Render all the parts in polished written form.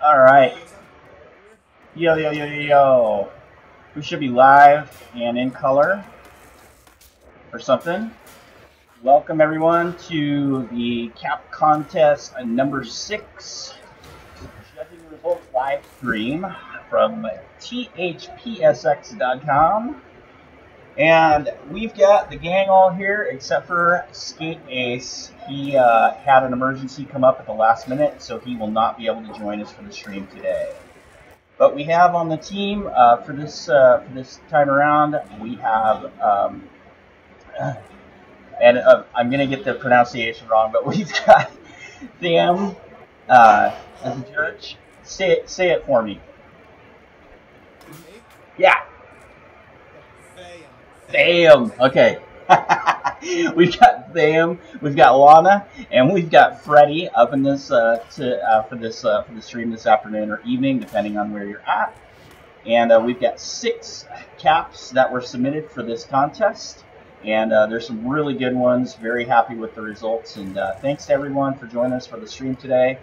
All right. Yo, yo, yo, yo, yo. We should be live and in color or something. Welcome, everyone, to the Cap Contest number 6 judging results live stream from THPSX.com. And we've got the gang all here except for Skate Ace. He had an emergency come up at the last minute, so he will not be able to join us for the stream today. But we have on the team for this time around, we have, I'm gonna get the pronunciation wrong, but we've got Tham as a judge. Say it for me. Yeah, Tham. Okay. We've got Tham, we've got Lana, and we've got Freddie up in this for the stream this afternoon or evening, depending on where you're at. And we've got 6 caps that were submitted for this contest. And there's some really good ones. Very happy with the results. And thanks to everyone for joining us for the stream today.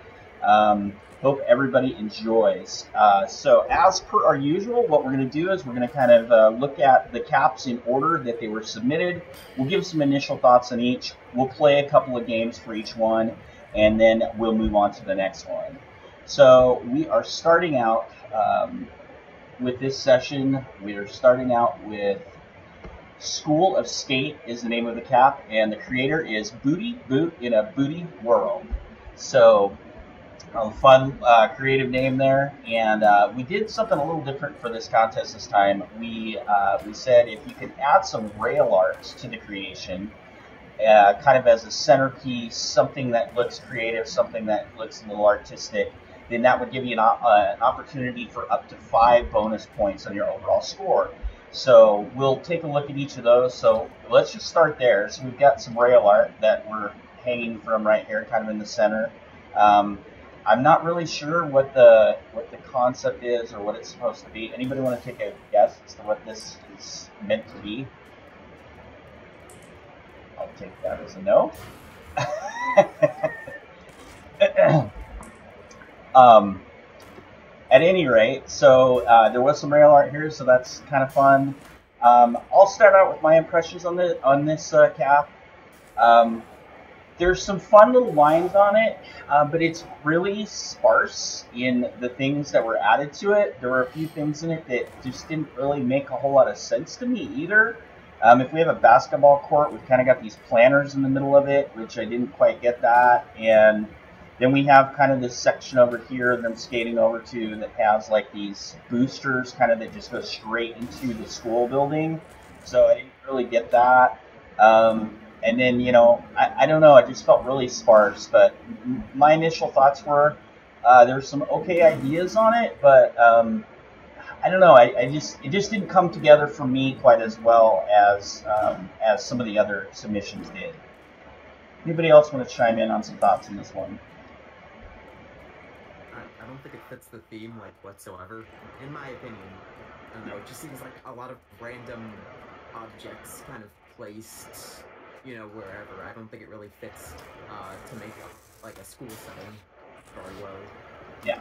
Hope everybody enjoys. So as per our usual, what we're going to do is we're going to kind of look at the caps in order that they were submitted. We'll give some initial thoughts on each. We'll play a couple of games for each one. And then we'll move on to the next one. So we are starting out... with this session, we are starting out with School of Skate is the name of the cap, and the creator is Booty Boot in a Booty World. So, a fun, creative name there. And we did something a little different for this contest this time. We said if you could add some rail art to the creation, kind of as a centerpiece, something that looks creative, something that looks a little artistic, then that would give you an opportunity for up to 5 bonus points on your overall score. So we'll take a look at each of those. So let's just start there. So we've got some rail art that we're hanging from right here, kind of in the center. I'm not really sure what the concept is or what it's supposed to be. Anybody want to take a guess as to what this is meant to be? I'll take that as a no. At any rate, so there was some rail art here, so that's kind of fun. I'll start out with my impressions on this cap. There's some fun little lines on it, but it's really sparse in the things that were added to it. There were a few things in it that just didn't really make a whole lot of sense to me either. If we have a basketball court, we've kind of got these planters in the middle of it, which I didn't quite get that. And then we have kind of this section over here that I'm skating over to that has like these boosters kind of that just go straight into the school building. So I didn't really get that. And then, you know, I don't know, I just felt really sparse. But my initial thoughts were there's some okay ideas on it, but I don't know, it just didn't come together for me quite as well as some of the other submissions did. Anybody else want to chime in on some thoughts on this one? I don't think it fits the theme, like, whatsoever, in my opinion. I don't know, it just seems like a lot of random objects kind of placed, you know, wherever. I don't think it really fits to make up, like, a school setting very well. Yeah.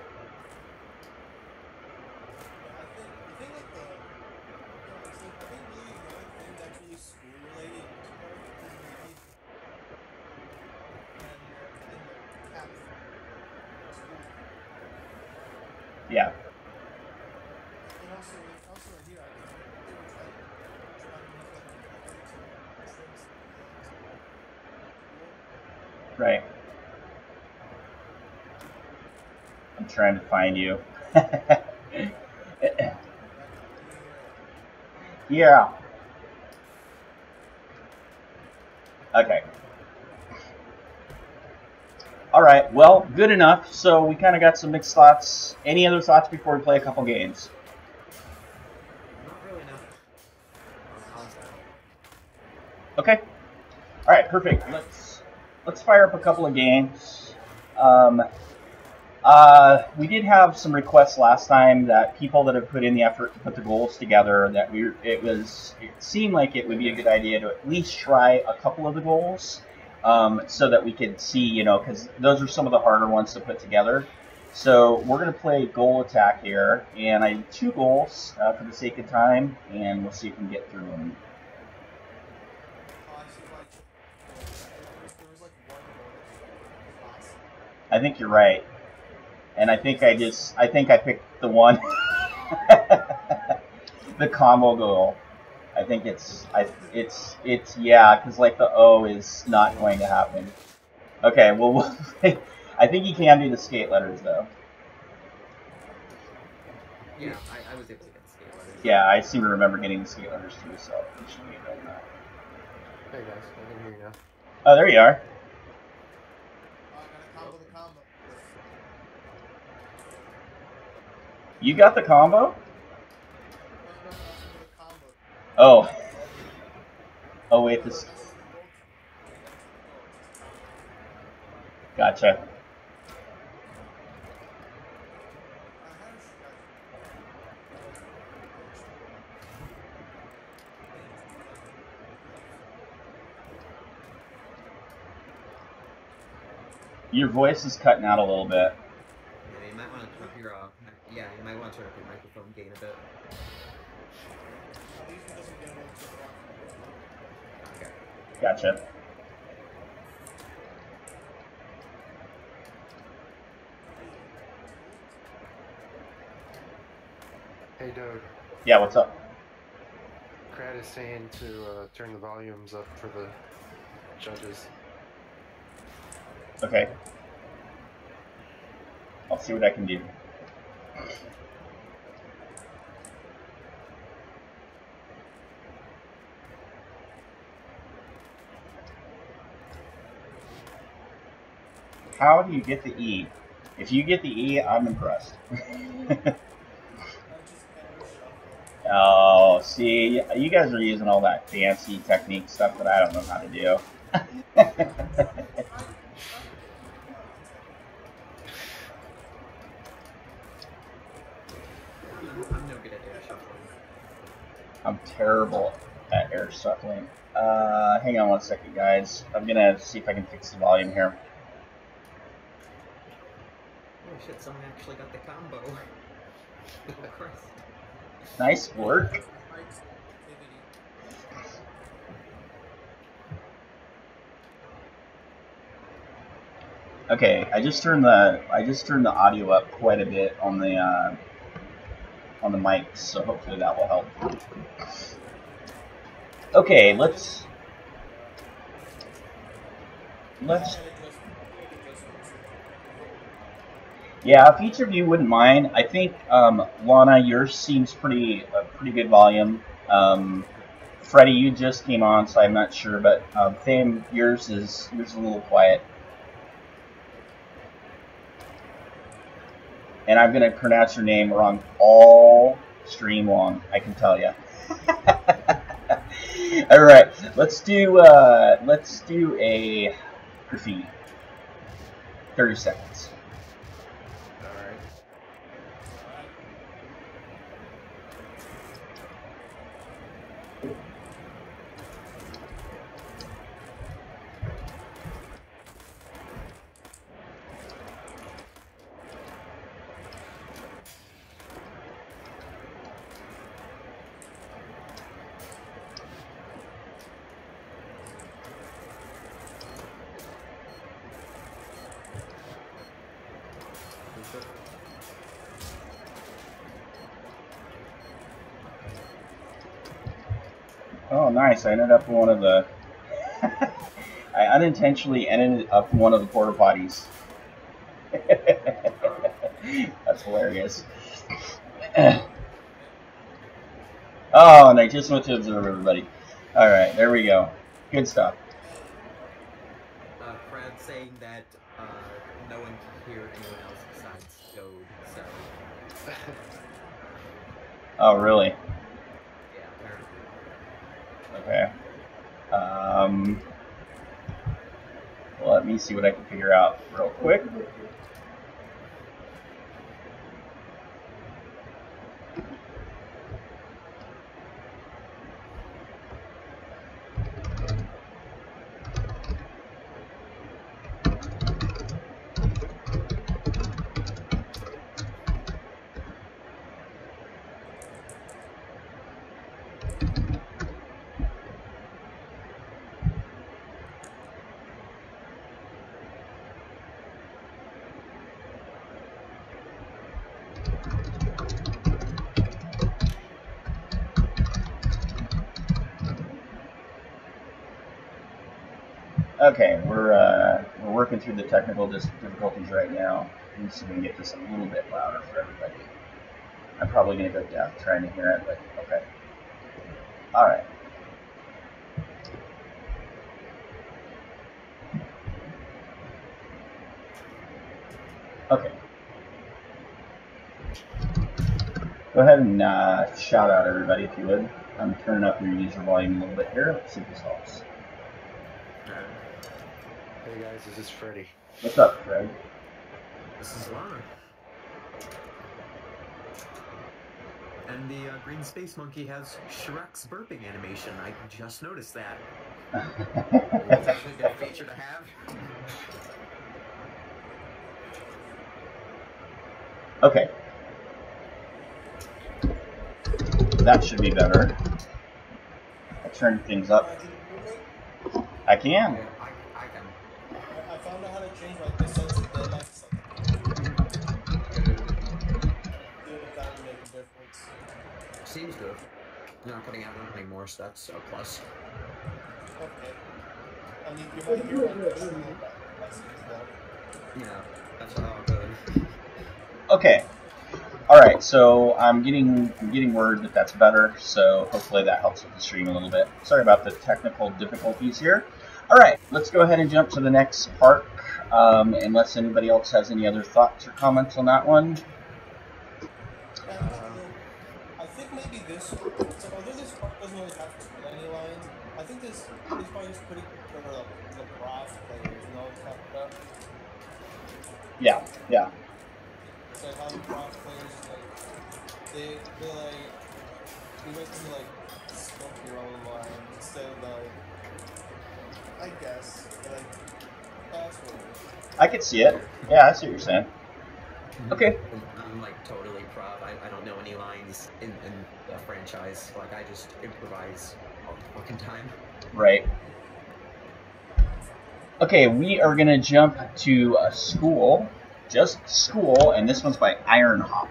Yeah. Right. I'm trying to find you. Yeah. Okay. All right. Well, good enough. So we kind of got some mixed thoughts. Any other thoughts before we play a couple games? Not really, no. Okay. All right. Perfect. Let's fire up a couple of games. We did have some requests last time that people that have put in the effort to put the goals together, that it seemed like it would be a good idea to at least try a couple of the goals, so that we could see, because those are some of the harder ones to put together. So we're going to play goal attack here, and I did 2 goals for the sake of time, and we'll see if we can get through them. I think you're right, and I think I picked the one, the combo goal. I think it's yeah, because like the O is not going to happen. Okay, well, I think you can do the skate letters though. Yeah, I was able to get the skate letters. Yeah, I seem to remember getting the skate letters too, so we should be done that. Hey guys, I can hear you now. Oh, there you are. You got the combo? Oh. Oh wait, this. Gotcha. Your voice is cutting out a little bit. Yeah, you might want to turn up your you might want to turn up your microphone gain a bit. Okay. Gotcha. Hey Doug. Yeah, what's up? Crad is saying to turn the volumes up for the judges. Okay. I'll see what I can do. How do you get the E? If you get the E, I'm impressed. Oh, see, you guys are using all that fancy technique stuff that I don't know how to do. I'm no good at air shuffling. I'm terrible at air shuffling. Hang on one second, guys. I'm gonna see if I can fix the volume here. Oh shit, someone actually got the combo. Oh Christ. Nice work. Okay, I just turned the audio up quite a bit on the mics, so hopefully that will help. Okay, let's. Yeah, if each of you wouldn't mind, I think Lana, yours seems pretty good volume. Freddie, you just came on, so I'm not sure, but Fame, yours is a little quiet. And I'm gonna pronounce your name wrong all stream long, I can tell you. All right, let's do a graffiti. 30 seconds. Oh, nice! I ended up in one of the. I unintentionally ended up in one of the porta potties. That's hilarious. Oh, and I just went to observe everybody. All right, there we go. Good stuff. Fred saying that no one can hear anyone else besides Jode, so. Oh, really? Yeah, apparently. Okay. Let me see what I can figure out real quick. Okay, we're working through the technical difficulties right now. Let me see if we can get this a little bit louder for everybody. I'm probably going to go deaf trying to hear it, but okay. All right. Okay. Go ahead and shout out everybody if you would. I'm turning up your user volume a little bit here. Let's see if this helps. Hey guys, this is Freddy. What's up, Fred? This is Lana. And the green space monkey has Shrek's burping animation. I just noticed that. It's actually a good feature to have. Okay. That should be better. I turned things up. I can. Yeah, I can. I found out how to change like the sense of the left side. Dude, that would make a difference. Seems good. You're not cutting out anything more, so that's a plus. Okay. I mean, you might hear my question, but that seems better. Yeah, that's all good. Okay. All right. So I'm getting word that that's better. So hopefully that helps with the stream a little bit. Sorry about the technical difficulties here. All right. Let's go ahead and jump to the next part. Unless anybody else has any other thoughts or comments on that one. I think maybe this. So although this part doesn't really have too many lines, I think this part is pretty good for the prof players. You know what I'm talking about? Yeah. Yeah. It's like how the prof players like they like you make them like smoke your own line instead of like I guess like that's what it is. I could see it. Yeah, I see what you're saying. Okay. I'm like totally prov. I don't know any lines in the franchise. Like I just improvise all the fucking time. Right. Okay, we are gonna jump to a school, just school, and this one's by Ironhawk.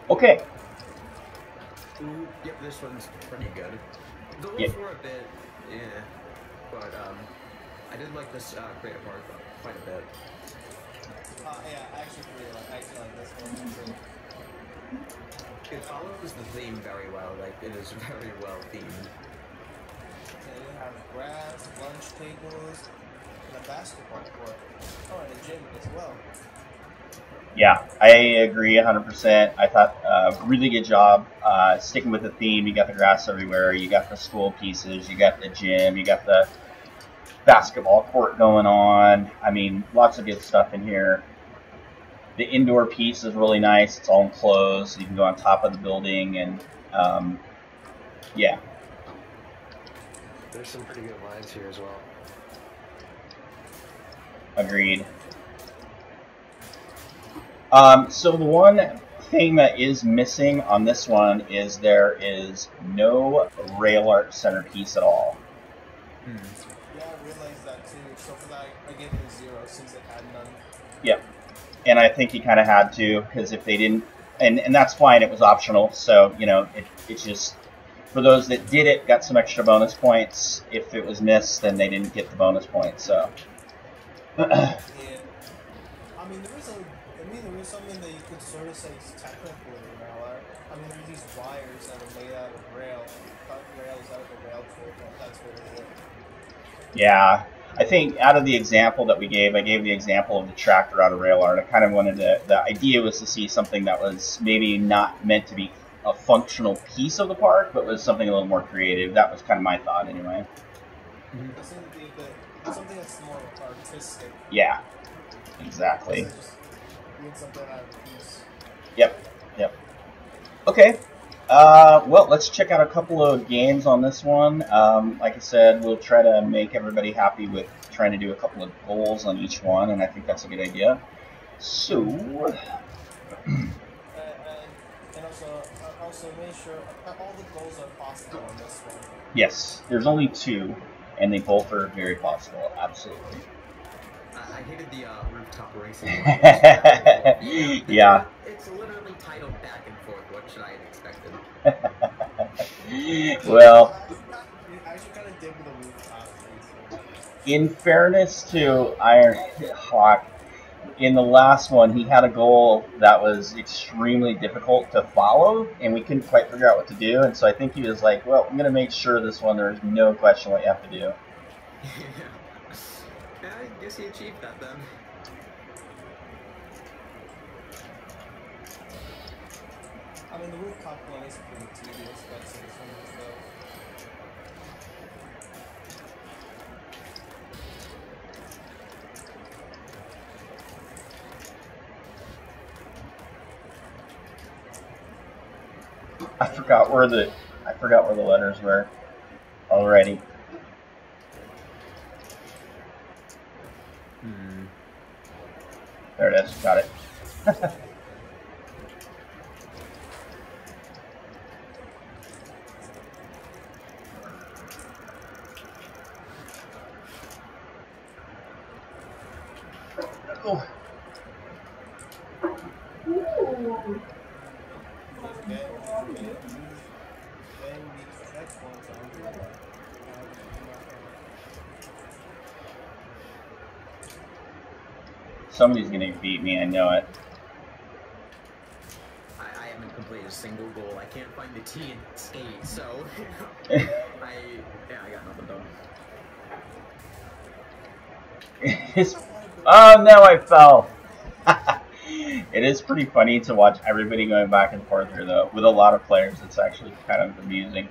Okay. Yep, this one's pretty good. The one Yeah. for a bit, yeah. But I did like this creative part quite a bit. Yeah, I actually really like this one too. It follows the theme very well. Like it is very well themed. Yeah, you have grass, lunch tables, and a basketball court. Oh, and a gym as well. Yeah, I agree 100%. I thought really good job sticking with the theme. You got the grass everywhere. You got the school pieces. You got the gym. You got the basketball court going on. I mean, lots of good stuff in here. The indoor piece is really nice. It's all enclosed. You can go on top of the building, and yeah. There's some pretty good lines here as well. Agreed. So the one thing that is missing on this one is there is no rail art centerpiece at all. Yeah, I realized that too. So for that, I gave it a 0 since it had none. Yep. And I think you kind of had to, because if they didn't, and that's fine, it was optional. So, you know, it's just, for those that did it, got some extra bonus points. If it was missed, then they didn't get the bonus points, so. Yeah. I mean, there is something that you could sort of say is technically rail art. I mean, there's these wires that are made out of rail. Cut rails out of the rail trail, that's what it is. Yeah. I think out of the example that we gave, I gave the example of the tractor out of rail art. I kind of wanted to, the idea was to see something that was maybe not meant to be a functional piece of the park, but was something a little more creative. That was kind of my thought anyway. Something that's more artistic. Yeah, exactly. Just doing something out of piece. Yep. Okay. Well, let's check out a couple of games on this one. Like I said, we'll try to make everybody happy with trying to do a couple of goals on each one, and I think that's a good idea. So, and also make sure all the goals are possible on this one. yes, there's only 2, and they both are very possible. Absolutely. I I hated the rooftop racing one. Yeah. It's literally titled Back and Forth. What should I have expected? Well, I actually kind of dig the rooftop racing. in fairness to Iron Hawk, in the last one, he had a goal that was extremely difficult to follow, and we couldn't quite figure out what to do. And so I think he was like, well, I'm going to make sure this one there's no question what you have to do. Yeah, I guess he achieved that then. I mean, the rooftop one is pretty tedious, but this one is though. I forgot where the letters were already. There it is. Got it. Oh. Somebody's gonna beat me, I know it. I haven't completed a single goal. I can't find the T and skate, so I got nothing done. Oh no, I fell. It is pretty funny to watch everybody going back and forth here, though. With a lot of players, it's actually kind of amusing.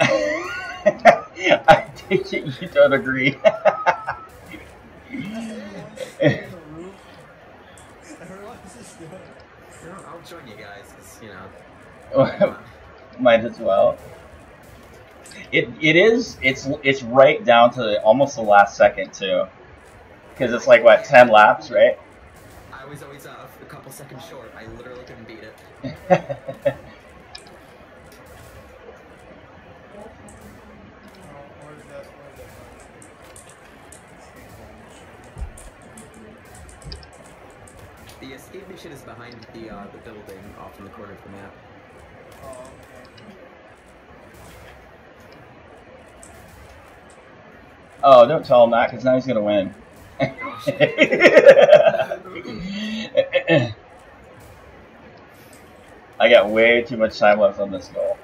I take it you don't agree. I'll join you guys, cause you know. Might as well. It's right down to almost the last second too, because it's like what 10 laps, right? I was always a couple seconds short. I literally couldn't beat it. The escape mission is behind the building off in the corner of the map. Oh, don't tell him that, because now he's gonna win. I got way too much time left on this goal.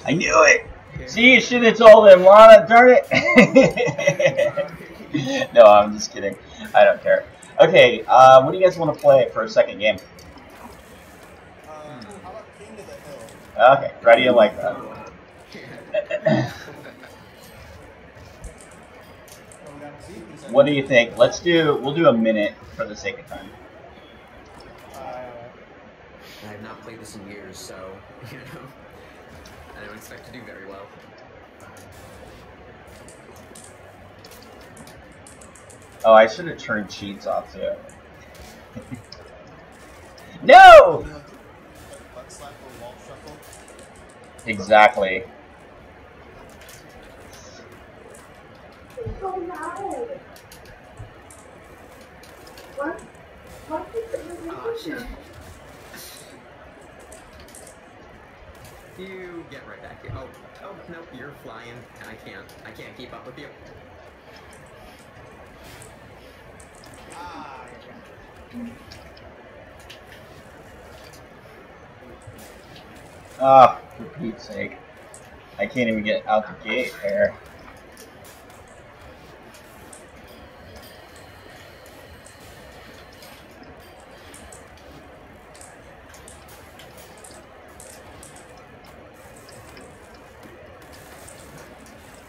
I knew it! See, you should have told him, Lana, darn it! No, I'm just kidding. I don't care. Okay, what do you guys want to play for a second game? How about King of the Hill? Okay, ready to like that. What do you think? We'll do a minute for the sake of time. I have not played this in years, so, you know, I don't expect to do very well. Oh, I should have turned cheats off too. No! Exactly. Oh, shit. You get right back here. Oh, nope, you're flying. I can't keep up with you. Ah, for Pete's sake. I can't even get out the gate there.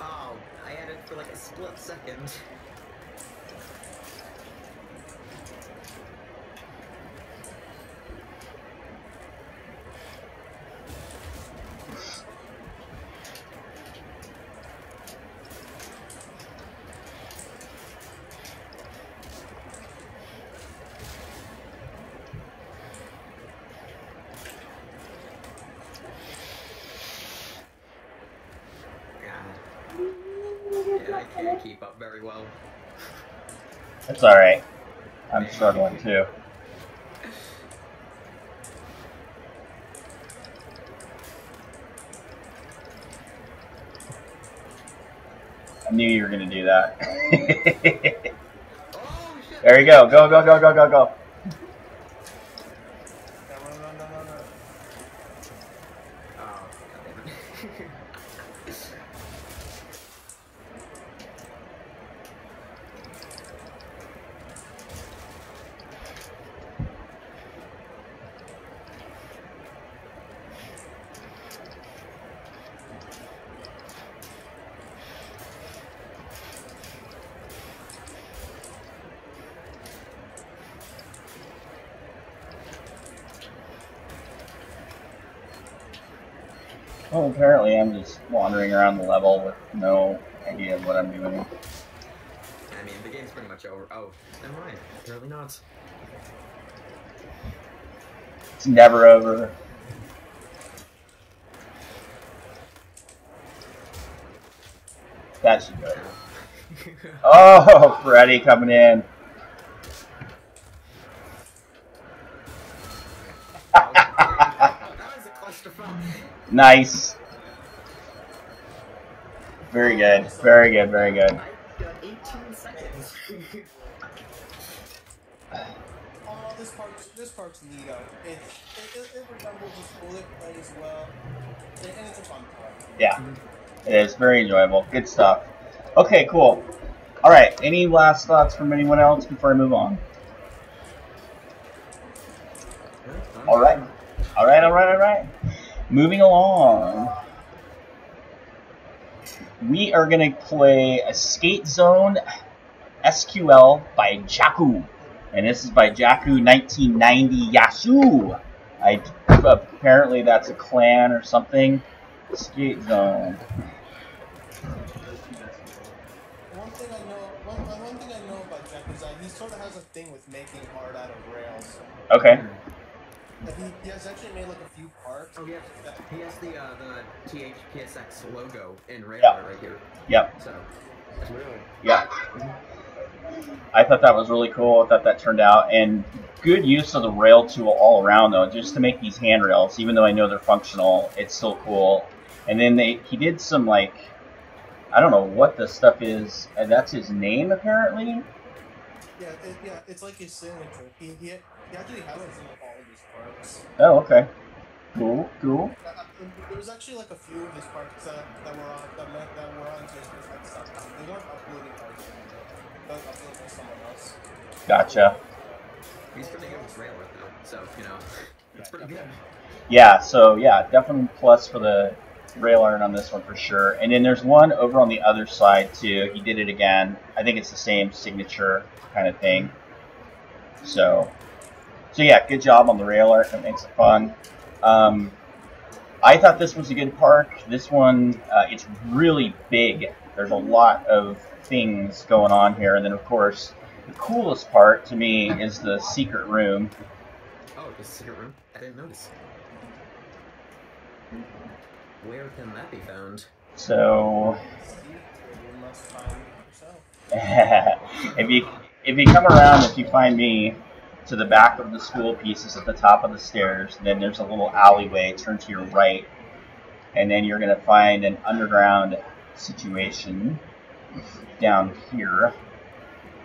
Oh, I had it for like a split second. I can't keep up very well. It's alright. I'm struggling too. I knew you were going to do that. Oh, shit. There you go. Go, go, go, go, go, go. Run. Oh, goddammit. Well, apparently I'm just wandering around the level with no idea of what I'm doing. I mean, the game's pretty much over. Oh, never mind. Apparently not. It's never over. That should go. Oh, Freddy coming in. That was a clusterfuck. Nice. Very good. Very good. Very good. I got 18 seconds. Oh, this part's neato. It resembles the school, it plays well, and it's a fun part. Yeah. It is very enjoyable. Good stuff. Okay, cool. All right. Any last thoughts from anyone else before I move on? All right. All right. All right. All right. Moving along. We are going to play a Skate Zone SQL by Jakku. And this is by Jakku 1990 Yasu. Apparently that's a clan or something. Skate Zone. One thing I know about Jack is that he sort of has a thing with making art out of rails. Okay. Like he has actually made like a few parts. Oh, yeah. He has the THPSX logo in Rail Yeah. right here. Yep. So, Really? Yeah. I thought that was really cool. I thought that turned out. And good use of the rail tool all around, though, just to make these handrails. Even though I know they're functional, it's still cool. And then he did some, like, I don't know what the stuff is. That's his name, apparently? Yeah, it's like his signature. He actually has it in all of his parts. Oh, okay. Cool, cool. There was actually like a few of his parts that were on THPSX.com. They weren't uploading parts anymore. They were uploaded by someone else. Gotcha. he's pretty good with Rail right now. So, you know, it's pretty good. Yeah, so yeah, definitely plus for the rail art on this one for sure. And then there's one over on the other side too. He did it again. I think it's the same signature kind of thing. So yeah, good job on the rail art. That makes it fun. I thought this was a good park. This one, it's really big. There's a lot of things going on here. And then, of course, the coolest part to me is the secret room. Oh, the secret room? I didn't notice. Where can that be found? So, You must find it yourself. if you come around, if you find me, to the back of the school pieces at the top of the stairs, then there's a little alleyway, turn to your right, and then you're going to find an underground situation down here.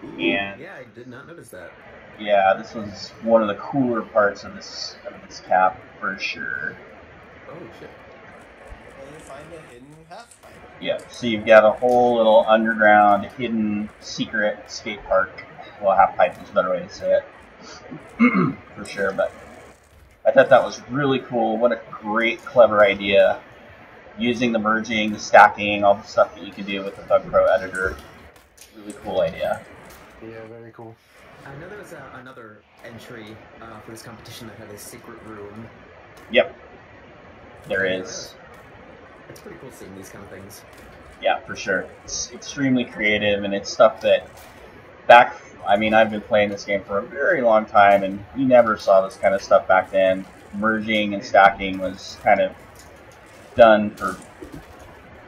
And yeah, I did not notice that. yeah, this was one of the cooler parts of this cap for sure. Oh, shit. Well, you find a hidden half-pipe. Yeah, so you've got a whole little underground, hidden, secret skate park. Well, half pipe is a better way to say it. For sure, but I thought that was really cool. What a great, clever idea. Using the merging, the stacking, all the stuff that you can do with the Thug Pro editor. Really cool idea. Yeah, very cool. I know there was another entry for this competition that had a secret room. Yep. There is. It's pretty cool seeing these kind of things. Yeah, for sure. It's extremely creative, and it's stuff that I've been playing this game for a very long time, and you never saw this kind of stuff back then. Merging and stacking was kind of done for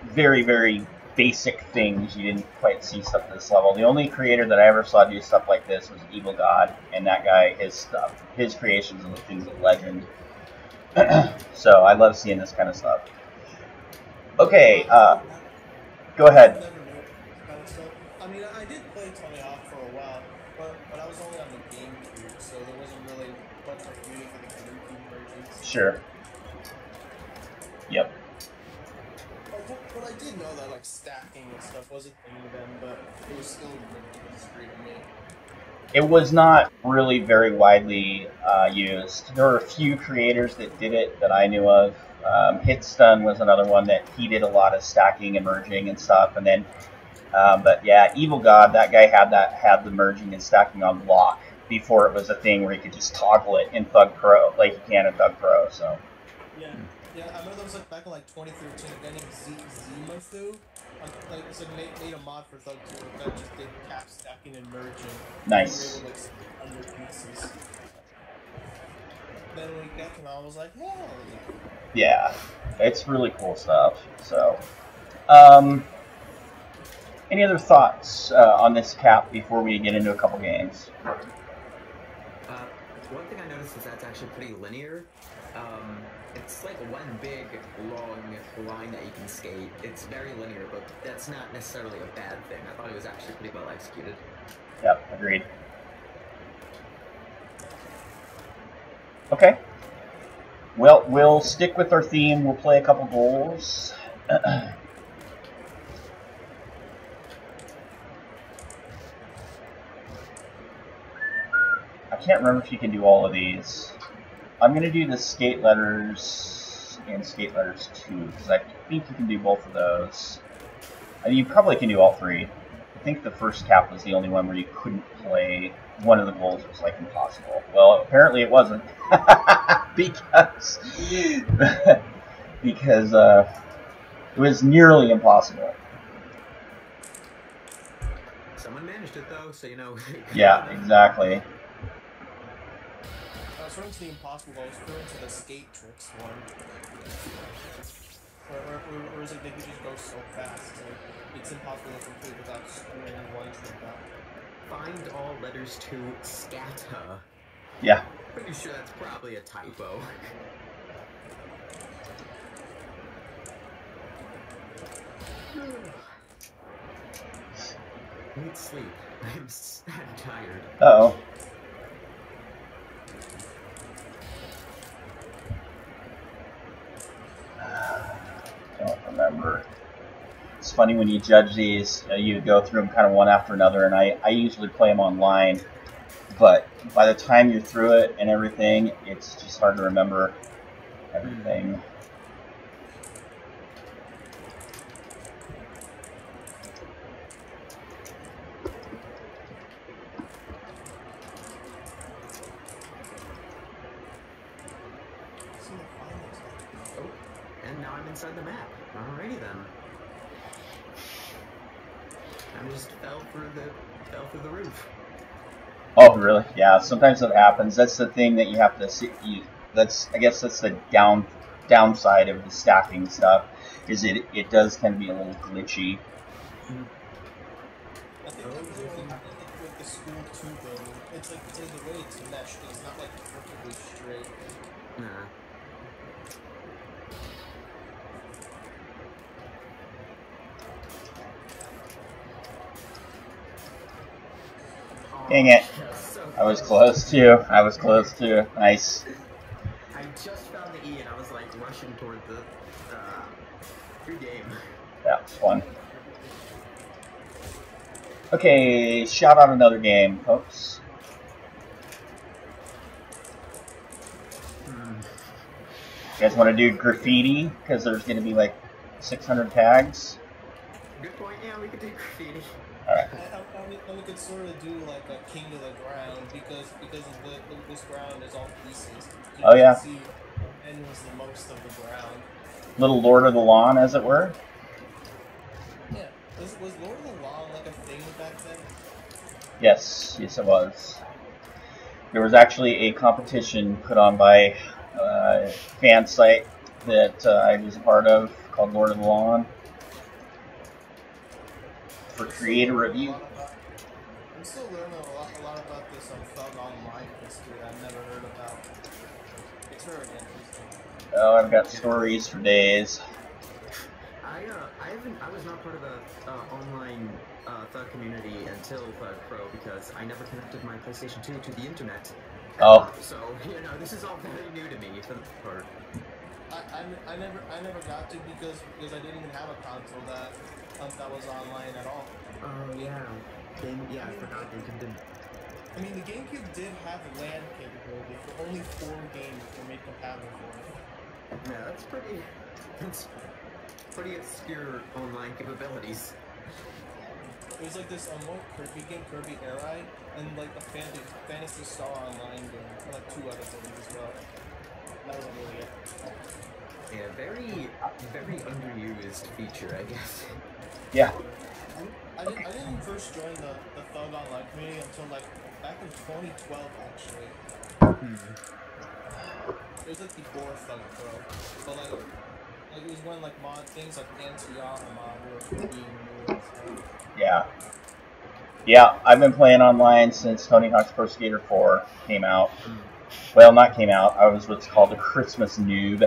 very, very basic things. You didn't quite see stuff at this level. The only creator that I ever saw do stuff like this was Evil God, and that guy, his creations are things of legend. So I love seeing this kind of stuff. Okay, go ahead. I've never knew this kind of stuff. I mean, I did play Tony Hawk for a while, but I was only on the GameCube, so there wasn't really much opportunity for the GameCube versions. Sure. Yep. But I did know that like stacking and stuff was a thing then, but it was still a mystery to me. It was not really very widely used. There were a few creators that did it that I knew of. Hitstun was another one that he did a lot of stacking and merging and stuff. And then, but yeah, Evil God, that guy had the merging and stacking on lock before it was a thing where you could just toggle it in Thug Pro like you can in Thug Pro. So. Yeah, I remember that was like back in like 2013. A guy named Zimathu, like it's like made a mod for Thug 2 that just did cap stacking and merging. Nice. And we were, like, under pieces. Then when we got to it, I was like, hell yeah. Yeah, it's really cool stuff. So, any other thoughts on this cap before we get into a couple games? One thing I noticed is that's actually pretty linear. It's like one big, long line that you can skate. It's very linear, but that's not necessarily a bad thing. I thought it was actually pretty well executed. Yep, agreed. Okay. Well, we'll stick with our theme. We'll play a couple goals. I can't remember if you can do all of these. I'm going to do the skate letters and skate letters 2, because I think you can do both of those. You probably can do all three. I think the first cap was the only one where you couldn't play one of the goals. It was like impossible. Well, apparently it wasn't. because it was nearly impossible. Someone managed it though, so you know. Yeah, exactly. Referring to the impossible, I was referring to the skate tricks one. Or is it they could just go so fast, like, it's impossible to complete without screwing one trick up. Find all letters to scatter. Yeah. Pretty sure that's probably a typo. I need sleep. I'm tired. Uh-oh. Don't remember. It's funny when you judge these, you go through them kind of one after another, and I usually play them online, but by the time you're through it and everything, it's just hard to remember everything. Oh, and now I'm inside the map. Alrighty then. I just fell through the roof. Oh, really? Yeah, sometimes that happens. That's the thing that you have to see. I guess that's the downside of the stacking stuff, is it does tend to be a little glitchy. I think that was the thing with the school 2 building. It's like the way it's meshed, it's not like perfectly straight. Nah. Dang it. So I was close too. Nice. I just found the E and I was like rushing toward the free game. That was fun. Okay, shout out another game, folks. You guys want to do graffiti? Because there's going to be like 600 tags. Good point. Yeah, we could do graffiti. Alright. And we could sort of do like a king of the ground because this ground is all pieces. You Oh, yeah. can see and was the most of the ground. Little Lord of the Lawn, as it were. Yeah. Was Lord of the Lawn like a thing back then? Yes, it was. There was actually a competition put on by a fan site that I was a part of called Lord of the Lawn. for creator review. I'm still learning a lot about this Thug Online history that I've never heard about. It's very interesting. Oh, I've got stories for days. I was not part of the online Thug community until Thug Pro because I never connected my PlayStation 2 to the internet. Oh. So, this is all very new to me for the most part. I never got to because I didn't even have a console that was online at all. Oh yeah. I forgot GameCube didn't. I mean, the GameCube did have LAN capability, but only 4 games were made compatible for it. Yeah, that's pretty obscure online capabilities. It was like this one Kirby game, Kirby Air Ride, and like a Phantasy Star Online game, and like 2 other things as well. That was really it. Yeah, very underused feature, I guess. Yeah. I didn't first join the Thug Online community until like back in 2012 actually. It was like before Thug Pro, but like it was when like things like Anti-Armor mod were being new and stuff. Yeah. Yeah, I've been playing online since Tony Hawk's Pro Skater 4 came out. Well, not came out. I was what's called a Christmas noob.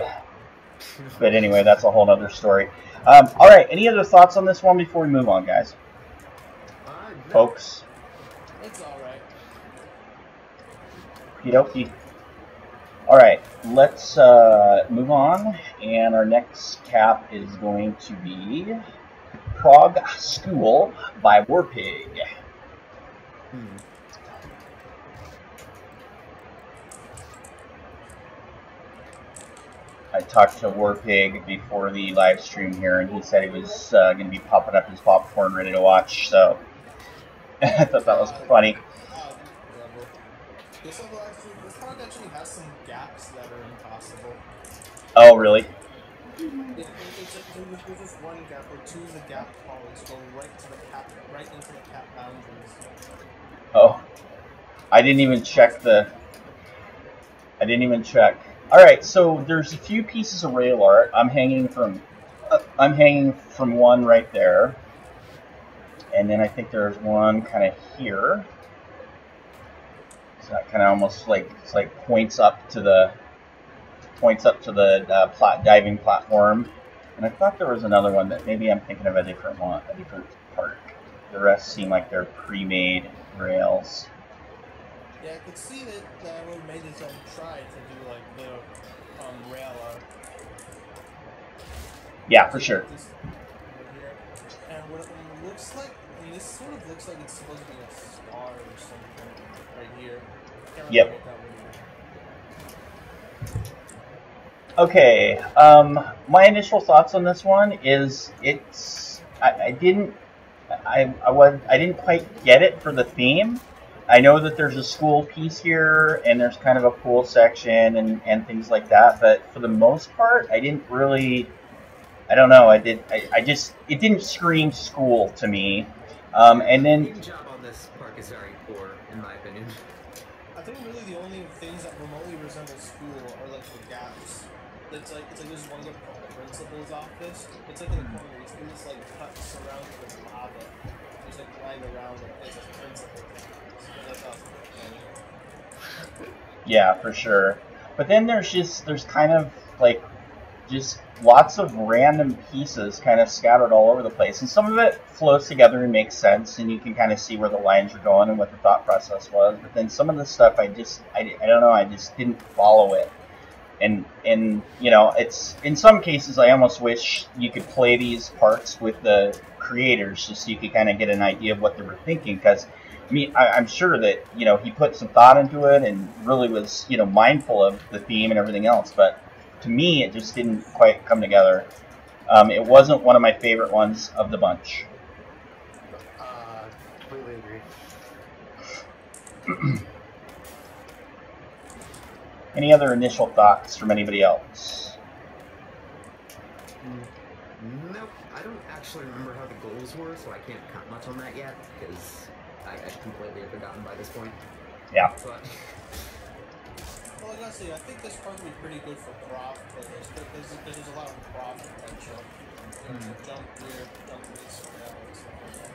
But anyway, that's a whole other story. All right, any other thoughts on this one before we move on, guys? No. Folks? It's alright. Okie All right, let's move on. And our next cap is going to be Prague School by Warpig. I talked to Warpig before the live stream here, and he said he was going to be popping up his popcorn ready to watch, so I thought that was funny. This part actually has some gaps that are impossible. Oh, really? There's just one gap, or 2 of the gap polys go right into the cap boundaries. Oh, I didn't even check. All right, so there's a few pieces of rail art. I'm hanging from one right there, and then I think there's one kind of here. So that kind of almost like points up to the diving platform. And I thought there was another one that maybe I'm thinking of a different part. The rest seem like they're pre-made rails. Yeah, I could see that whoever made this try to do like the rail art. Yeah, for sure. And what it looks like, and this sort of looks like it's supposed to be a star or something right here. Yep. Okay. My initial thoughts on this one is I didn't quite get it for the theme. I know that there's a school piece here, and there's kind of a pool section and things like that, but for the most part, I didn't really, I don't know, it didn't scream school to me. And then the job on this park is very poor, in my opinion. I think really the only things that remotely resemble school are like the gaps. It's like there's one look called the principal's office. It's like in the corner, it's just like cut surrounded with lava. There's like lined around it as a principal's office. Yeah, for sure. But then there's kind of like just lots of random pieces kind of scattered all over the place, and some of it flows together and makes sense, and you can kind of see where the lines are going and what the thought process was. But then some of the stuff I don't know, I just didn't follow it. And it's in some cases I almost wish you could play these parts with the creators just so you could kind of get an idea of what they were thinking, because I'm sure that he put some thought into it and really was mindful of the theme and everything else, but to me it just didn't quite come together. It wasn't one of my favorite ones of the bunch. Completely agree. Any other initial thoughts from anybody else? Nope, I don't actually remember how the goals were, so I can't comment much on that yet, because I completely have forgotten by this point. Yeah. But well, I gotta say, I think this part would be pretty good for prop players, because there's a lot of prop potential. Jump here, jump this, and stuff like that.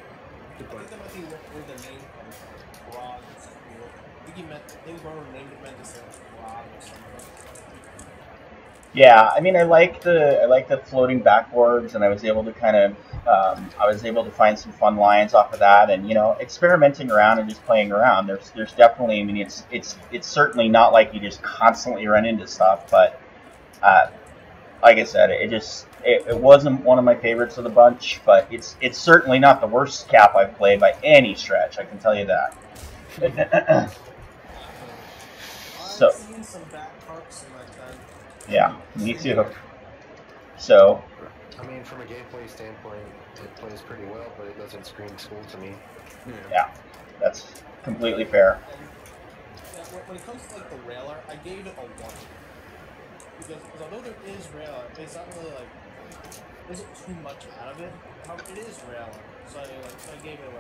Good I point. think that might be where the name comes from. Grog or something. I think he meant. I think whoever named it meant to say like grog or something. Yeah, I mean, I like the floating backboards, and I was able to I was able to find some fun lines off of that, and you know, experimenting around and just playing around. There's definitely, I mean, it's certainly not like you just constantly run into stuff, but uh, like I said, it wasn't one of my favorites of the bunch, but it's certainly not the worst cap I've played by any stretch. I can tell you that. I've So seen some bad carps in my time. yeah, me Same too. here. So I mean, from a gameplay standpoint, it plays pretty well, but it doesn't scream school to me. yeah, that's completely fair. And yeah, when it comes to like the railer, I gave it a 1 because although there is railer, it's not really like there isn't too much out of it. However, it is railer, so I gave it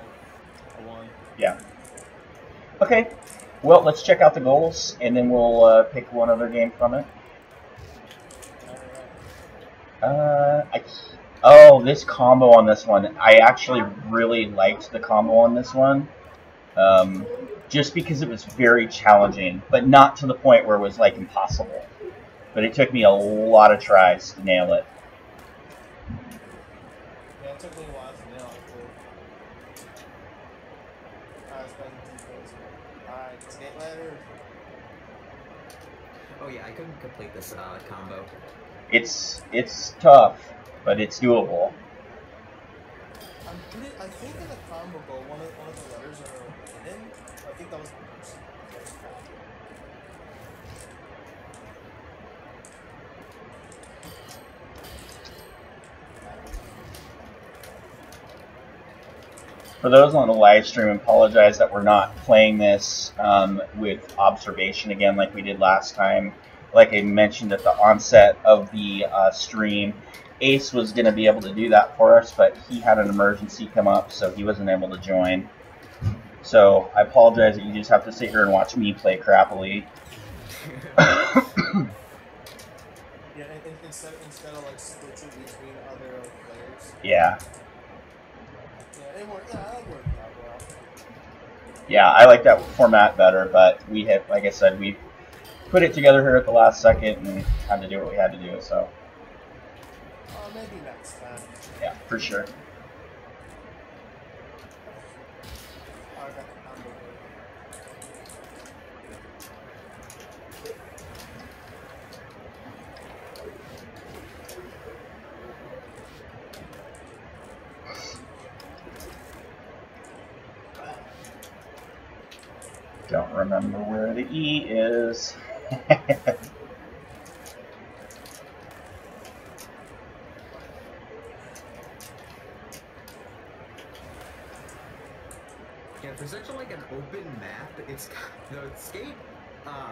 like a 1. Yeah. Okay. Well, let's check out the goals, and then we'll pick one other game from it. Alright. Oh, this combo on this one. I actually really liked the combo on this one. Just because it was very challenging, but not to the point where it was like impossible. But it took me a lot of tries to nail it. Yeah, it took me a while to nail it too. Alright, let's Alright, skate later. Oh yeah, I couldn't complete this combo. It's tough, but it's doable. I think in the combo goal, one of the letters are hidden. I think that was the first part. For those on the live stream, I apologize that we're not playing this with observation again like we did last time. Like I mentioned at the onset of the stream, Ace was going to be able to do that for us, but he had an emergency come up, so he wasn't able to join. So I apologize that you just have to sit here and watch me play crappily. Yeah, instead of like switching between other players. Yeah. Yeah, it worked. Yeah, it worked out well. Yeah, I like that format better, but we had, like I said, we put it together here at the last second and had to do what we had to do, so. Maybe next time. Yeah, for sure. I got the combo goal. Don't remember where the E is. Yeah, for such like an open map, it's the skate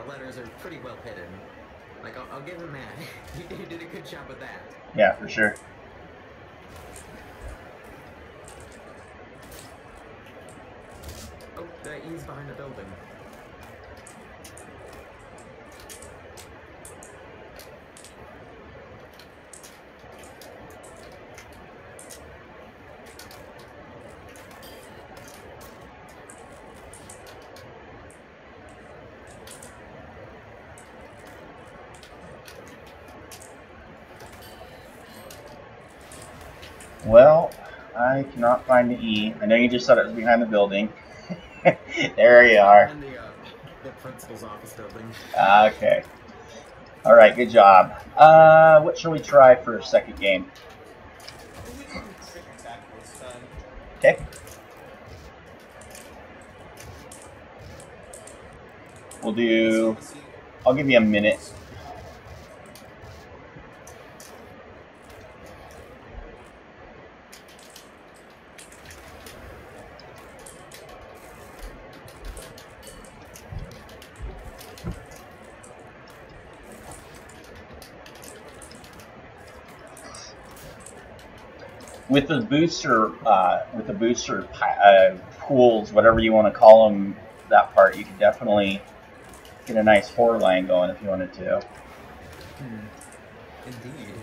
letters are pretty well hidden. Like I'll give him that. He did a good job with that. Yeah, for sure. Oh, the E's behind the building. Well, I cannot find the E. I know you just said it was behind the building. There you are. And the principal's office building. Okay. All right, good job. What shall we try for a second game? I think we can do trick attack this time. Okay. We'll do. Let's see. I'll give you a minute. With the booster pools, whatever you want to call them, that part, you can definitely get a nice horror line going if you wanted to. Indeed.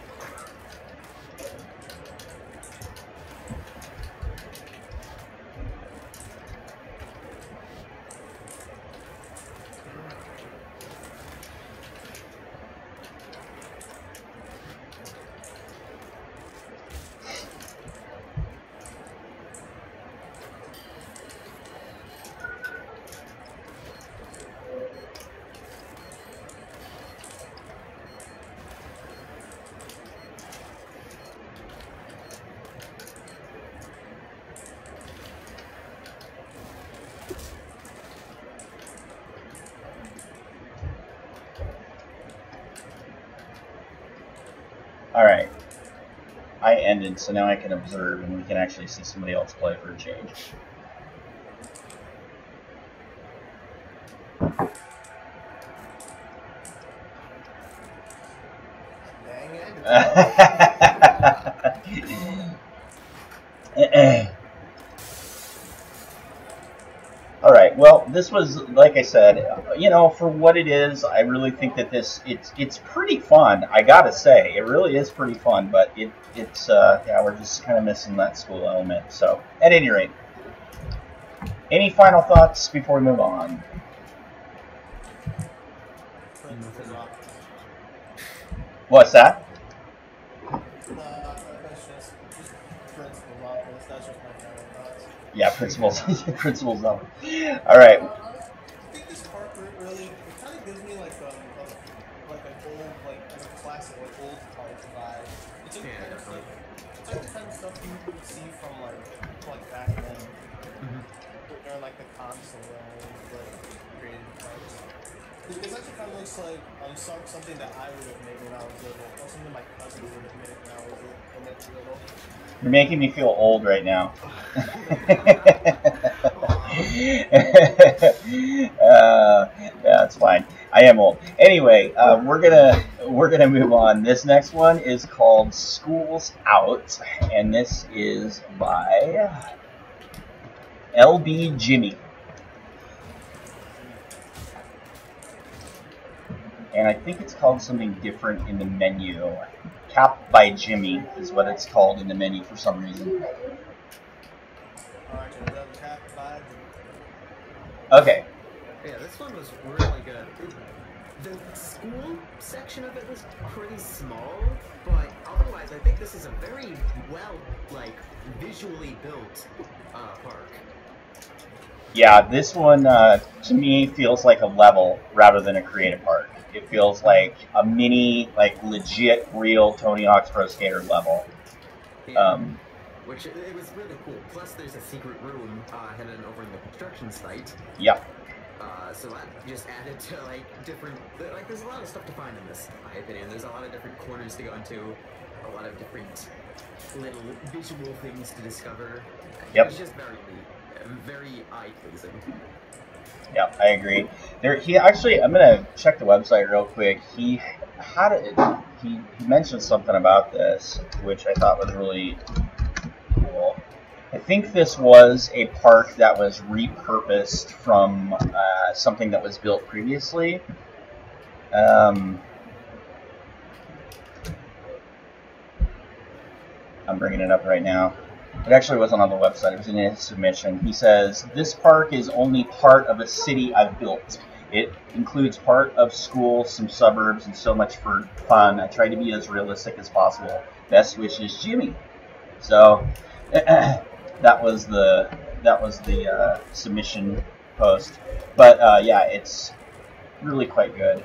Alright. I ended, so now I can observe and we can actually see somebody else play for a change. All right. Well, this was, like I said, you know, for what it is, I really think that it's pretty fun. I gotta say, it really is pretty fun. But it's yeah, we're just kind of missing that school element. So, at any rate, any final thoughts before we move on? What's that? Yeah, principles. Principles of. All right. I think this park really, it kind of gives me like an old, like a classic, like old park vibe. It's like it's like the kind of stuff you would see from like back then, during like the console like created parks. It actually kind of looks like something that I would have made when I was little, or something my cousin would have made when I was little. You're making me feel old right now. Yeah, it's fine. I am old. Anyway, we're gonna move on. This next one is called Schools Out, and this is by LB Jimmy. And I think it's called something different in the menu. Cap by Jimmy is what it's called in the menu for some reason. Okay. Yeah, this one was really good. The school section of it was pretty small, but otherwise I think this is a very well, visually built park. Yeah, this one to me feels like a level rather than a creative park. It feels like a mini, legit, real Tony Hawk's Pro Skater level. Yeah. Which it was really cool. Plus, there's a secret room hidden over in the construction site. Yep. So that just added to different. There's a lot of stuff to find in this, in my opinion. There's a lot of different corners to go into, a lot of different little visual things to discover. Yep. It was just very eye-pleasing. Yeah, I agree. He actually, I'm gonna check the website real quick. He mentioned something about this, which I thought was really cool. I think this was a park that was repurposed from something that was built previously. I'm bringing it up right now. It actually wasn't on the website. It was in his submission. He says, "This park is only part of a city I've built. It includes part of schools, some suburbs, and so much for fun. I try to be as realistic as possible. Best wishes, Jimmy." So that was the submission post. But yeah, it's really quite good.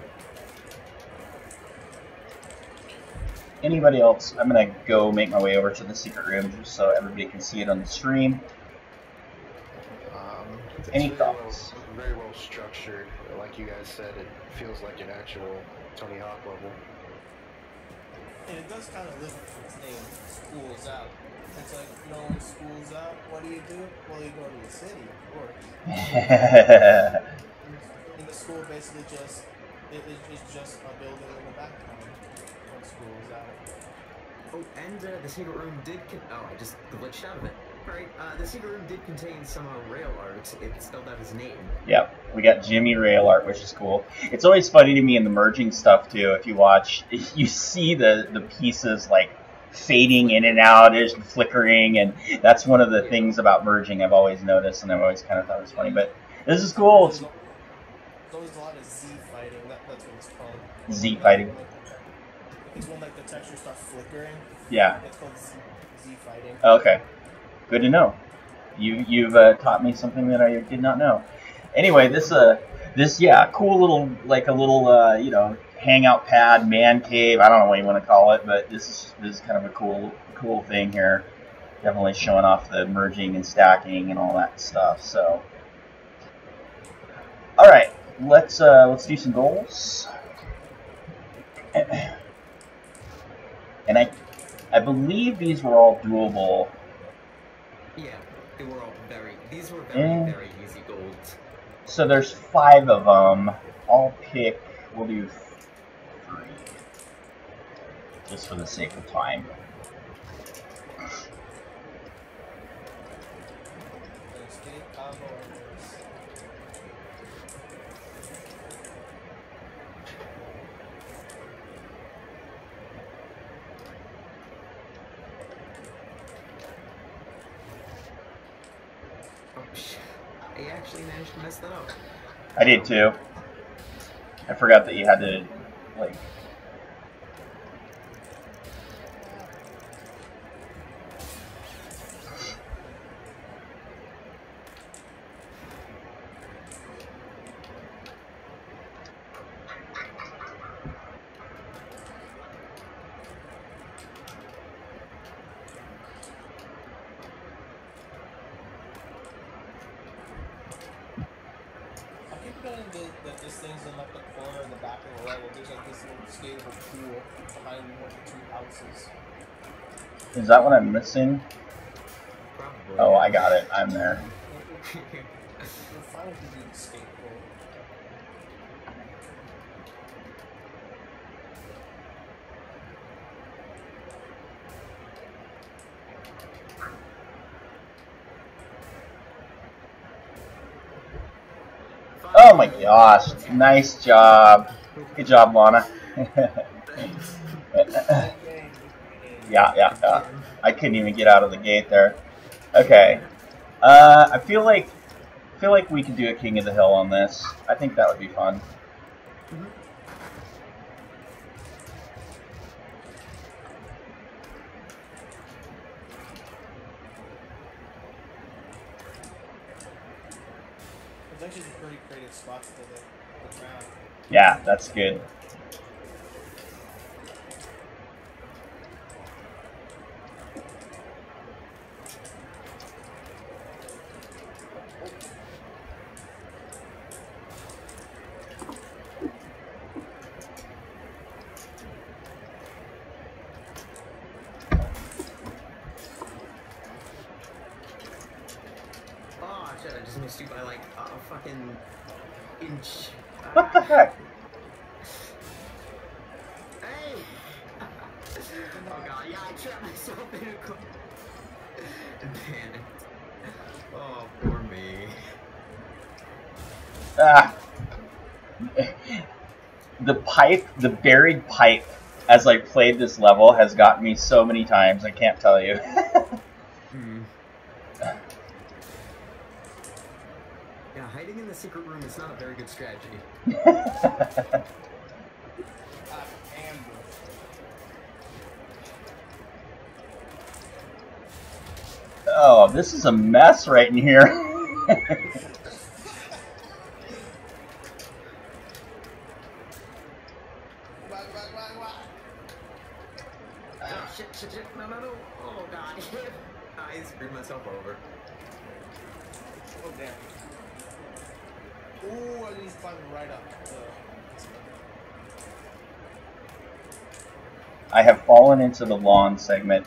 Anybody else? I'm gonna go make my way over to the secret room just so everybody can see it on the stream. Any thoughts? Very well structured. Like you guys said, it feels like an actual Tony Hawk level. And it does kind of live with its name, Schools Out. It's like, when school's out, what do? Well, you go to the city, of course. And the school basically just, it's just a building in the background. Schools out. Oh, and the secret room did. I just glitched out of it. Alright, the secret room did contain some rail art. It spelled out his name. Yep, we got Jimmy rail art, which is cool. It's always funny to me in the merging stuff too. If you watch, you see the pieces fading in and out, is flickering, and that's one of the things about merging I've always noticed, and I've always kind of thought it was funny. But this is cool. There's always a lot of Z fighting. That's what it's called. Z fighting. It's when the textures start flickering. Yeah. It's called Z fighting. Okay, good to know. You've taught me something that I did not know. Anyway, this cool little a little hangout pad, man cave. I don't know what you want to call it, but this is kind of a cool thing here. Definitely showing off the merging and stacking and all that stuff. So, all right, let's do some goals. And I believe these were all doable. Yeah, they were all these were Yeah. very easy golds. So there's 5 of them. I'll pick, we'll do 3. Just for the sake of time. Escape combo enders. Oh, shit. I actually managed to mess that up. I did too. I forgot that you had to, like... I keep forgetting that this thing's in like the corner in the back of the level. There's like this little skatable pool behind one of the 2 houses. Is that what I'm missing? Probably. Oh, I got it. I'm there. We're finally to do the skateboard. Oh my gosh. Nice job. Good job, Lana. Yeah. I couldn't even get out of the gate there. Okay. I feel like we could do a King of the Hill on this. I think that would be fun. There's actually some pretty creative spots to the ground. Yeah, that's good. Oh shit, I just missed you by like a fucking inch. What the heck? Hey! Oh god, yeah, I trapped myself in a car. Damn it. Oh, poor me. Ah. The buried pipe, as I played this level, has gotten me so many times, I can't tell you. Yeah, hiding in the secret room is not a very good strategy. Oh, this is a mess right in here. Oh shit, no, oh god, I screwed myself over. Oh damn. Ooh, I just climbed right up. I have fallen into the lawn segment.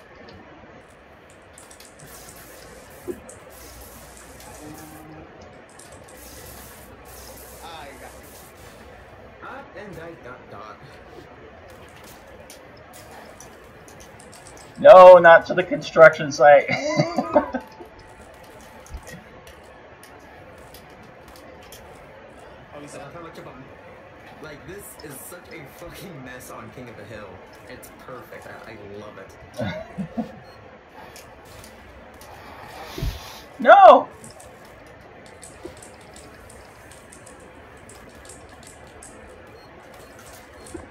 I got it. And I got dot. No, not to the construction site. Oh, he's How much of a... Like, this is such a fucking mess on King of the Hill. It's perfect. I love it. No!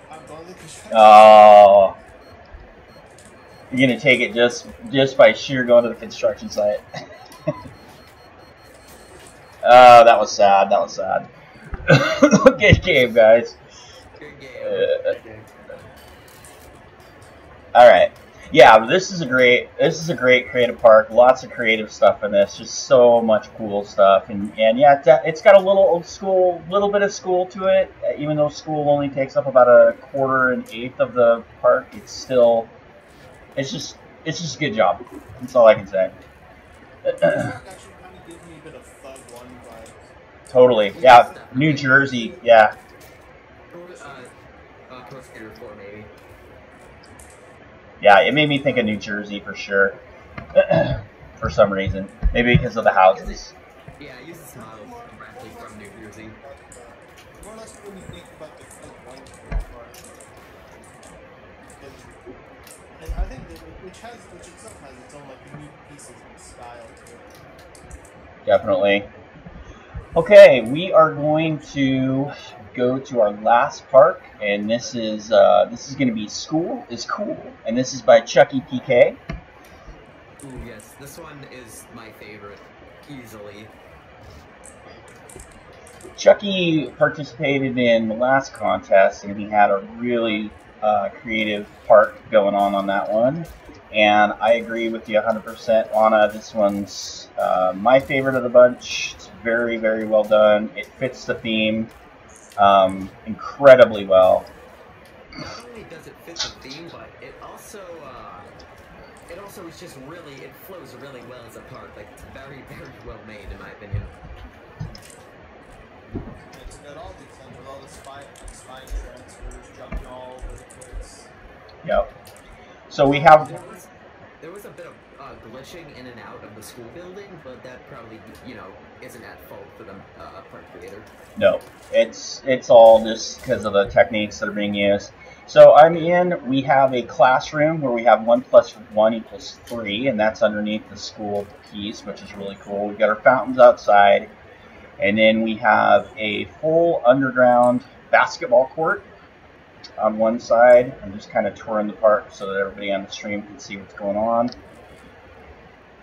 I'm going to the construction. Oh. You're gonna take it just by sheer going to the construction site. Oh, that was sad. That was sad. Good game, guys. Good game. All right. Yeah, this is a great creative park. Lots of creative stuff in this. Just so much cool stuff, and yeah, it's got a little bit of school to it. Even though school only takes up about a quarter and eighth of the park, it's still It's just a good job. That's all I can say. This park actually kind of gives me a bit of Thug 1 vibes. Totally. Yeah. New Jersey. Yeah. Pro Skater 4 maybe. Yeah, it made me think of New Jersey for sure. For some reason. Maybe because of the houses. Yeah, I use this model directly from New Jersey. More or less when you think about the Thug 1 part. And I think that which itself has its own like unique pieces and style to it. Definitely. Okay, we are going to go to our last park, and this is going to be School is Cool, and this is by Chucky PK. Ooh, yes, this one is my favorite, easily. Chucky participated in the last contest, and he had a really creative park going on that one. And I agree with you 100%, Anna. This one's my favorite of the bunch. It's very, very well done. It fits the theme incredibly well. Not only does it fit the theme, but it also is just really, it flows really well as a park. Like, it's very, very well made, in my opinion. It all depends with all the spine transfers, jumping all over the place. Yep. So we have... There was a bit of glitching in and out of the school building, but that probably, you know, isn't at fault for the park creator. No, it's all just because of the techniques that are being used. So we have a classroom where we have 1 + 1 = 3, and that's underneath the school piece, which is really cool. We've got our fountains outside, and then we have a full underground basketball court on one side. I'm just kind of touring the park so that everybody on the stream can see what's going on.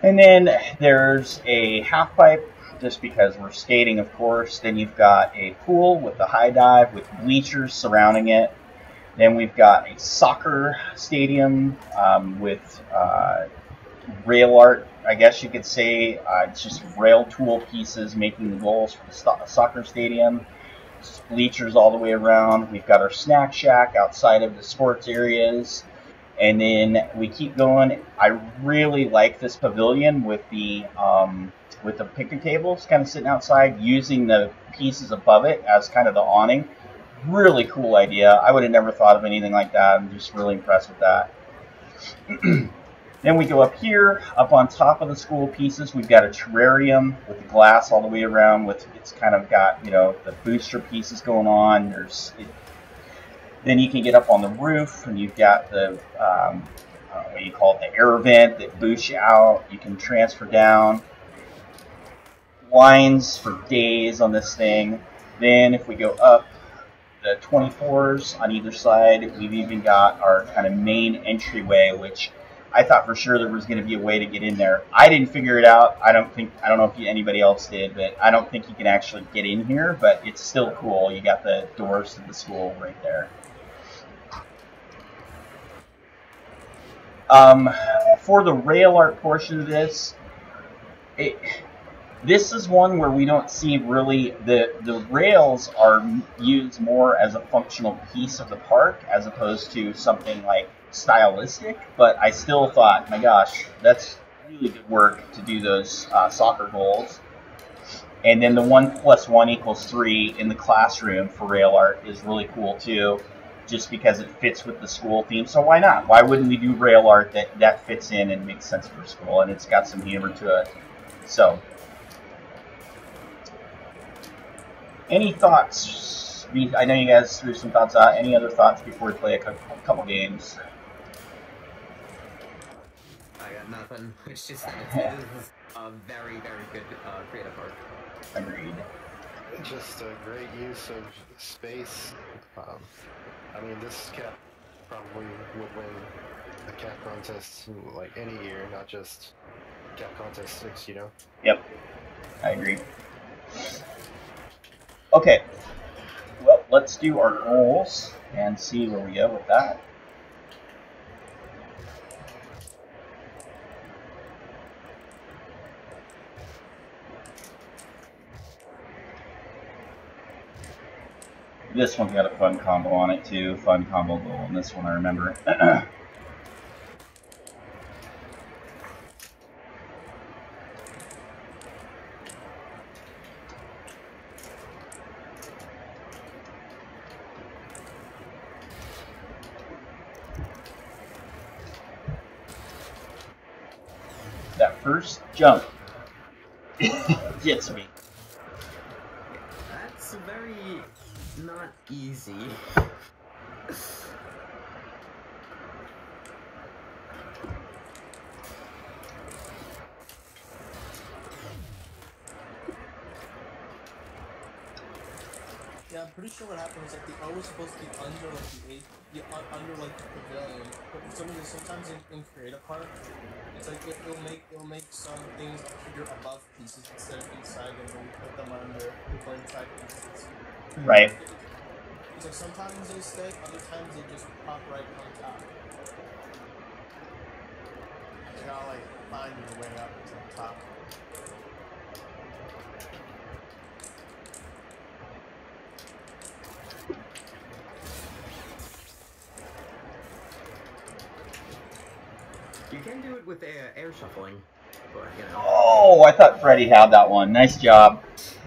And then there's a half pipe, just because we're skating, of course. Then you've got a pool with a high dive with bleachers surrounding it. Then we've got a soccer stadium with rail art, I guess you could say. It's just rail tool pieces making the goals for the soccer stadium. Just bleachers all the way around. We've got our snack shack outside of the sports areas. And then we keep going. I really like this pavilion with the picnic tables kind of sitting outside, using the pieces above it as kind of the awning. Really cool idea. I would have never thought of anything like that. I'm just really impressed with that. Then we go up here, up on top of the school pieces. We've got a terrarium with the glass all the way around. It's kind of got, you know, the booster pieces going on. Then you can get up on the roof, and you've got the what do you call it, the air vent that boosts you out. You can transfer down. Lines for days on this thing. Then if we go up the 24s on either side, we've even got our kind of main entryway, which I thought for sure there was going to be a way to get in there. I didn't figure it out. I don't know if anybody else did, but I don't think you can actually get in here, but it's still cool. You got the doors to the school right there. For the rail art portion of this, this is one where we don't see really the rails are used more as a functional piece of the park as opposed to something like stylistic. But I still thought, my gosh, that's really good work to do those soccer goals. And then the 1 + 1 = 3 in the classroom for rail art is really cool too, just because it fits with the school theme. So why not? Why wouldn't we do rail art that fits in and makes sense for school, and it's got some humor to it. So, any thoughts? I know you guys threw some thoughts out. Any other thoughts before we play a couple games? I got nothing. It's just that this is a very, very good creative art. Agreed. Just a great use of space. I mean, this cat probably would win a cat contest like any year, not just cat contest 6, you know? Yep, I agree. Okay, well, let's do our goals and see where we go with that. This one's got a fun combo on it too. Fun combo goal on this one, I remember. first jump gets me. That's very not easy. Yeah, I'm pretty sure what happened was like the O was supposed to be under like under like the pavilion, but for some reason sometimes in creative part, it's like it'll make some things appear above pieces instead of inside them when you put them under or inside pieces. Right. It's like sometimes they stay, other times they just pop right on top. You gotta like find your way up to the top. You can do it with air shuffling, but you know. Oh, I thought Freddy had that one. Nice job.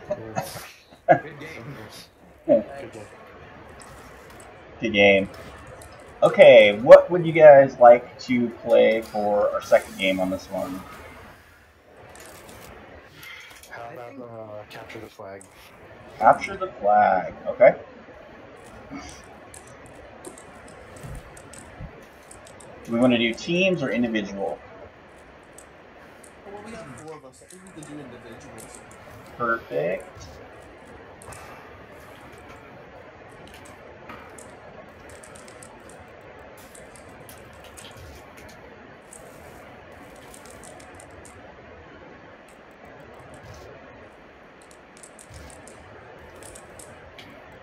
Good game. Good game. Good game. Okay, what would you guys like to play for our second game on this one? How about capture the flag? Capture the flag. Okay. Do we want to do teams or individual? Well, we have 4 of us. I think we could do individuals. Perfect.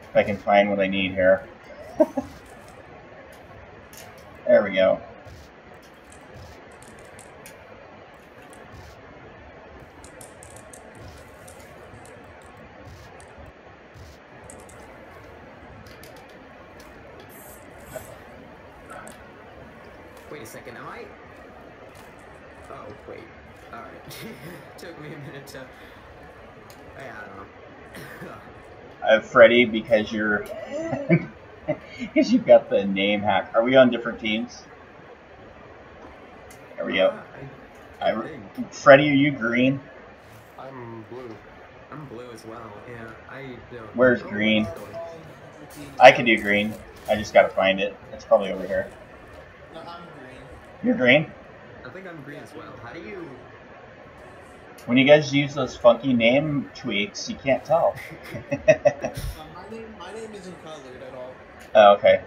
If I can find what I need here. There we go. Wait a second, am I? Oh, wait. Alright. Took me a minute to... Yeah, I don't know. I have Freddy because you're... because you've got the name hack. Are we on different teams? There we go. I think. Freddy, are you green? I'm blue. I'm blue as well. Yeah, I don't. Where's know green? what's going on. I can do green. I just gotta find it. It's probably over here. No, I'm green. You're green? I think I'm green as well. How do you? When you guys use those funky name tweaks, you can't tell. My name isn't colored at all. Oh, okay.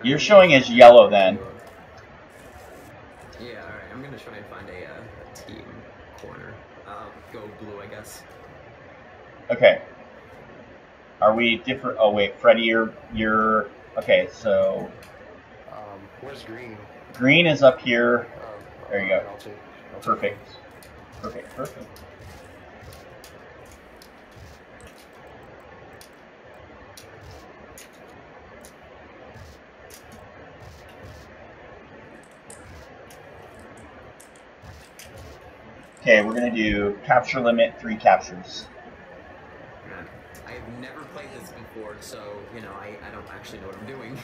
You're showing as yellow then. Yeah, alright. I'm gonna try and find a team corner. I'll go blue, I guess. Okay. Are we different? Oh wait, Freddy, you're okay. So Where's green? green is up here. There you go. I'll take Perfect. Perfect. Perfect. Okay, we're gonna do capture limit 3 captures. Man, I have never played this before, so, you know, I don't actually know what I'm doing.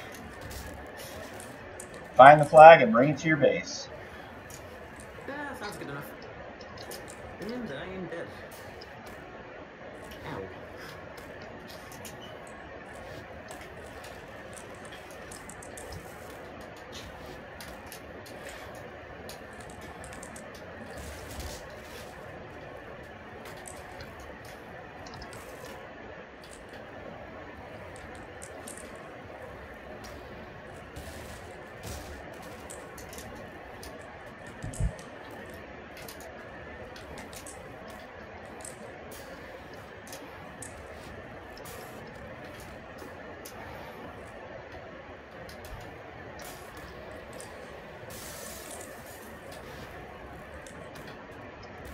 Find the flag and bring it to your base. Sounds good enough. And I am dead. Ow.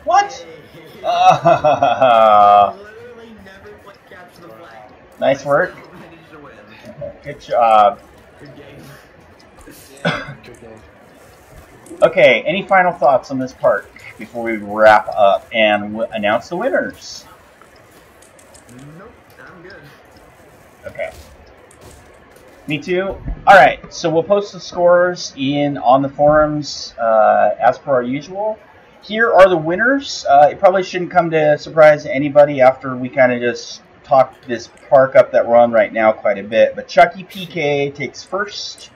What? Literally never played Capture the Flag. Nice work. So ready to win. Good job. Good game. Good game. Okay, any final thoughts on this part before we wrap up and announce the winners? Nope, I'm good. Okay. Me too. Alright, so we'll post the scores on the forums as per our usual. here are the winners. It probably shouldn't come to surprise anybody after we kind of just talked this park up that we're on right now quite a bit. But Chucky PK takes first.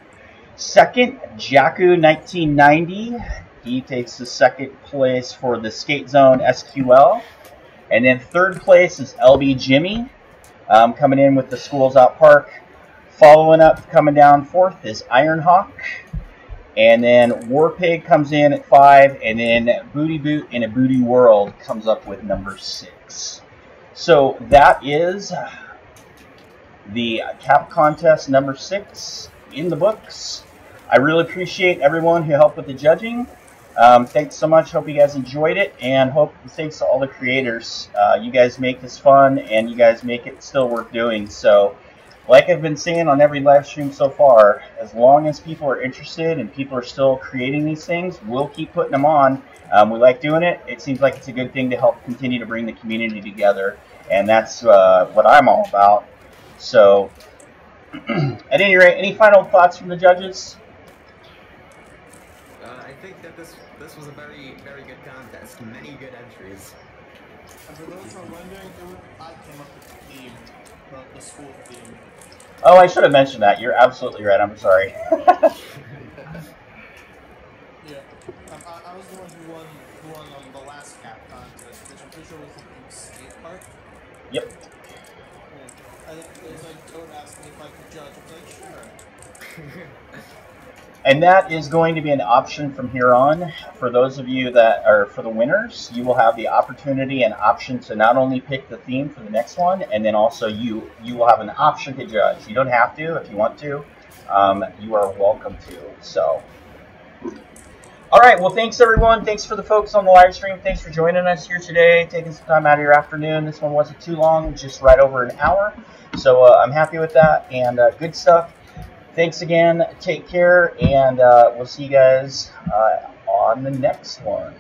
Second, Jakku 1990. He takes the second place for the Skate Zone SQL. And then third place is LB Jimmy, coming in with the Schools Out Park. Following up, coming down fourth is Ironhawk. And then Warpig comes in at 5. And then Booty Boot in a Booty World comes up with number 6. So that is the Cap Contest number 6 in the books. I really appreciate everyone who helped with the judging. Thanks so much. Hope you guys enjoyed it, and thanks to all the creators. You guys make this fun, and you guys make it still worth doing. So, like I've been saying on every live stream so far, as long as people are interested and people are still creating these things, we'll keep putting them on. We like doing it. It seems like it's a good thing to help continue to bring the community together, and that's what I'm all about. So, at any rate, any final thoughts from the judges? I think that this was a very, very good contest. Many good entries. And for those who are wondering, I came up with the theme, the school theme. Oh, I should have mentioned that. You're absolutely right. I'm sorry. Yeah. I was the one who won on the last Cap contest, which I'm pretty sure was the skate park. Yep. Yeah. It was like Toad asked me if I could judge. I was like, sure. And that is going to be an option from here on. For those of you that are for the winners, you will have the opportunity and option to not only pick the theme for the next one, and then also you will have an option to judge. You don't have to if you want to. You are welcome to. So, all right. Well, thanks everyone. Thanks for the folks on the live stream. Thanks for joining us here today, taking some time out of your afternoon. This one wasn't too long, just right over an hour. So I'm happy with that, and good stuff. Thanks again. Take care, and we'll see you guys on the next one.